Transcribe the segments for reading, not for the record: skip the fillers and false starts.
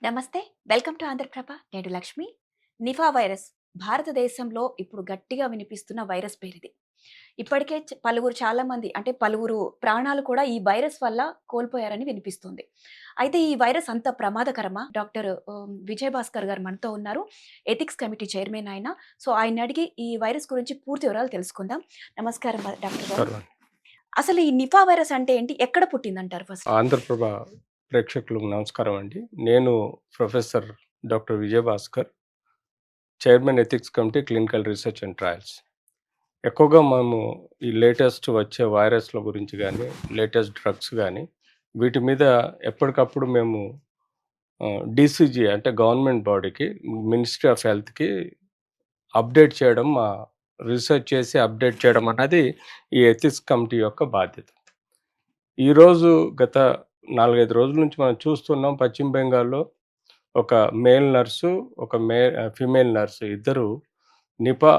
నమస్తే. Welcome to Andhra Prabha. నేను Lakshmi. Nipah virus భారతదేశంలో ఇప్పుడు గట్టిగా వినిపిస్తున్న వైరస్ పేరిది. ఇప్పటికే పలువురు ప్రాణాలు కూడా ఈ వైరస్ వల్ల కోల్పోయారని వినిపిస్తుంది. అయితే ఈ వైరస్ అంత ప్రమాదకరమా? డాక్టర్ విజయభాస్కర్ గారు మనతో ఉన్నారు. ఎథిక్స్ కమిటీ చైర్మన్ ఆయన. సో, ఆయన్ని అడిగి ఈ వైరస్ గురించి పూర్తి వివరాలు తెలుసుకుందాం. నమస్కారం డాక్టర్ గారు. నమస్కారం. అసలు ఈ నిఫా వైరస్ అంటే ఏంటి? ఎక్కడ పుట్టిందంటారు ఫస్ట్? ఆంధ్రప్రభ ప్రేక్షకులకు నమస్కారం అండి. నేను professor doctor Vijayabhaskar, chairman ethics committee clinical research and trials. ఎక్కువగా మేము ఈ లేటెస్ట్ వచ్చే వైరస్‌ల గురించి గానీ, లేటెస్ట్ డ్రగ్స్ గానీ, వీటి మీద ఎప్పటికప్పుడు మేము డీసీజీ అంటే గవర్నమెంట్ బాడీకి, మినిస్ట్రీ ఆఫ్ హెల్త్‌కి అప్డేట్ చేయడం, రీసెర్చ్ చేసి అప్డేట్ చేయడం అన్నది ఈ ఎథిక్స్ కమిటీ యొక్క బాధ్యత. ఈరోజు గత 4, 5 రోజుల నుంచి మనం చూస్తున్నాం పశ్చిమ బెంగాల్‌లో ఒక మేల్ నర్సు, ఒక ఫీమేల్ నర్సు ఇద్దరు నిపా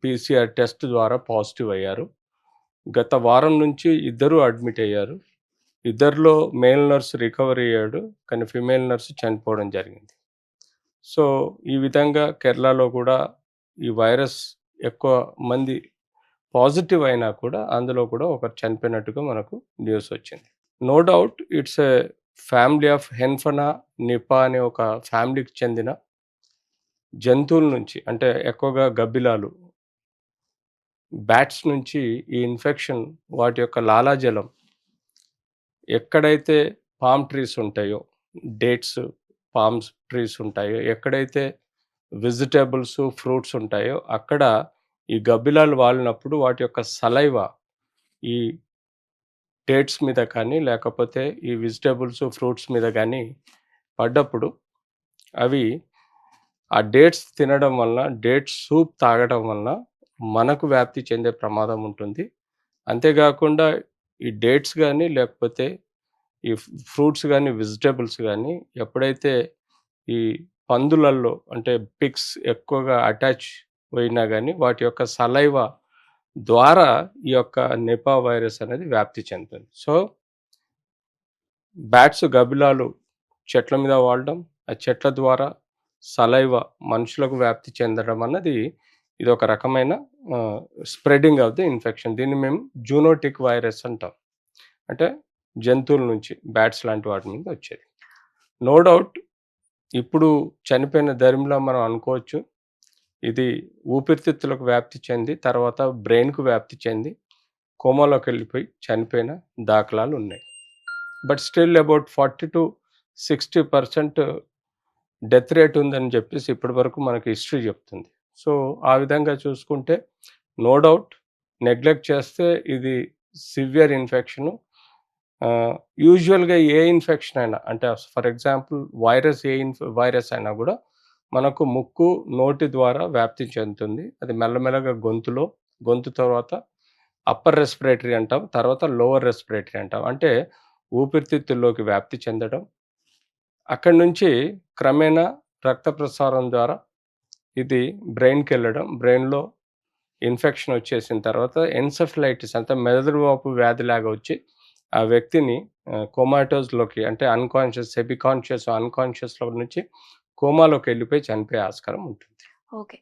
పీసీఆర్ టెస్ట్ ద్వారా పాజిటివ్ అయ్యారు. గత వారం నుంచి ఇద్దరూ అడ్మిట్ అయ్యారు. ఇద్దరిలో మేల్ నర్స్ రికవరీ అయ్యాడు. కానీ ఫీమేల్ నర్స్ చనిపోవడం జరిగింది. సో, ఈ విధంగా కేరళలో కూడా ఈ వైరస్ ఎక్కువ మంది పాజిటివ్ అయినా కూడా అందులో కూడా ఒకరు చనిపోయినట్టుగా మనకు న్యూస్ వచ్చింది. No doubt it's a family of హెన్ఫనా, నిపా అనే ఒక ఫ్యామిలీకి చెందిన జంతువుల నుంచి, అంటే ఎక్కువగా గబ్బిలాలు, బ్యాట్స్ నుంచి ఈ ఇన్ఫెక్షన్ వాటి యొక్క లాలాజలం ఎక్కడైతే పామ్ ట్రీస్ ఉంటాయో, డేట్స్, పామ్స్ ట్రీస్ ఉంటాయో, ఎక్కడైతే వెజిటబుల్స్, ఫ్రూట్స్ ఉంటాయో అక్కడ ఈ గబ్బిలాలు వాలినప్పుడు వాటి యొక్క సలైవా ఈ డేట్స్ మీద కానీ, లేకపోతే ఈ వెజిటబుల్స్, ఫ్రూట్స్ మీద గానీ పడ్డప్పుడు అవి ఆ డేట్స్ తినడం వలన, డేట్స్ సూప్ తాగడం వలన మనకు వ్యాప్తి చెందే ప్రమాదం ఉంటుంది. అంతేగాకుండా ఈ డేట్స్ గానీ, లేకపోతే ఈ ఫ్రూట్స్ గానీ, వెజిటబుల్స్ గానీ ఎప్పుడైతే ఈ పందులల్లో అంటే పిగ్స్ ఎక్కువగా అటాచ్ అయినా గానీ వాటి యొక్క సలైవా ద్వారా ఈ యొక్క నిపా వైరస్ అనేది వ్యాప్తి చెందుతుంది. సో, బ్యాట్స్, గబ్బిలాలు చెట్ల మీద వాలడం, ఆ చెట్ల ద్వారా సలైవా మనుషులకు వ్యాప్తి చెందడం అన్నది ఇదొక రకమైన స్ప్రెడింగ్ ఆఫ్ ది ఇన్ఫెక్షన్. దీన్ని మేము జూనోటిక్ వైరస్ అంటాం. అంటే జంతువుల నుంచి, బ్యాట్స్ లాంటి వాటి మీద వచ్చేది. నో డౌట్ ఇప్పుడు చనిపోయిన దరిమిలా మనం అనుకోవచ్చు. ఇది ఊపిరితిత్తులకు వ్యాప్తి చెంది, తర్వాత బ్రెయిన్‌కు వ్యాప్తి చెంది, కోమాలోకెళ్ళిపోయి చనిపోయిన దాఖలాలున్నాయి. But still about 40-60% death rate ఉందని జెప్పేసి ఇప్పటివరకు మనకి హిస్టరీ జెప్తుంది. సో, ఆ విధంగా చూసుకుంటే నో డౌట్ నెగ్లెక్ట్ చేస్తే ఇది సివియర్ ఇన్ఫెక్షను. యూజువల్‌గా ఏ ఇన్ఫెక్షన్ అయినా, అంటే ఫర్ ఎగ్జాంపుల్ వైరస్ అయినా గూడా మనకు ముక్కు, నోటి ద్వారా వ్యాప్తి చెందుతుంది. అది మెల్లమెల్లగా గొంతు తర్వాత అప్పర్ రెస్పిరేటరీ అంటాం. తర్వాత లోవర్ రెస్పిరేటరీ అంటాం. అంటే ఊపిరితిత్తుల్లోకి వ్యాప్తి చెందడం. అక్కడి నుంచి క్రమేణా రక్త ప్రసారం ద్వారా ఇది బ్రెయిన్‌కెళ్ళడం. బ్రెయిన్‌లో ఇన్ఫెక్షన్ వచ్చేసిన తర్వాత ఎన్సెఫలైటిస్ అంటే మెదడువాపు వ్యాధిలాగా వచ్చి ఆ వ్యక్తిని కోమాటోస్‌లోకి, అంటే అన్‌కాన్షియస్, సెమీ కాన్షియస్, అన్‌కాన్షియస్‌లో నుంచి కోమాలోకెళ్ళిపోయి చనిపోయే ఆస్కారం ఉంటుంది. ఓకే.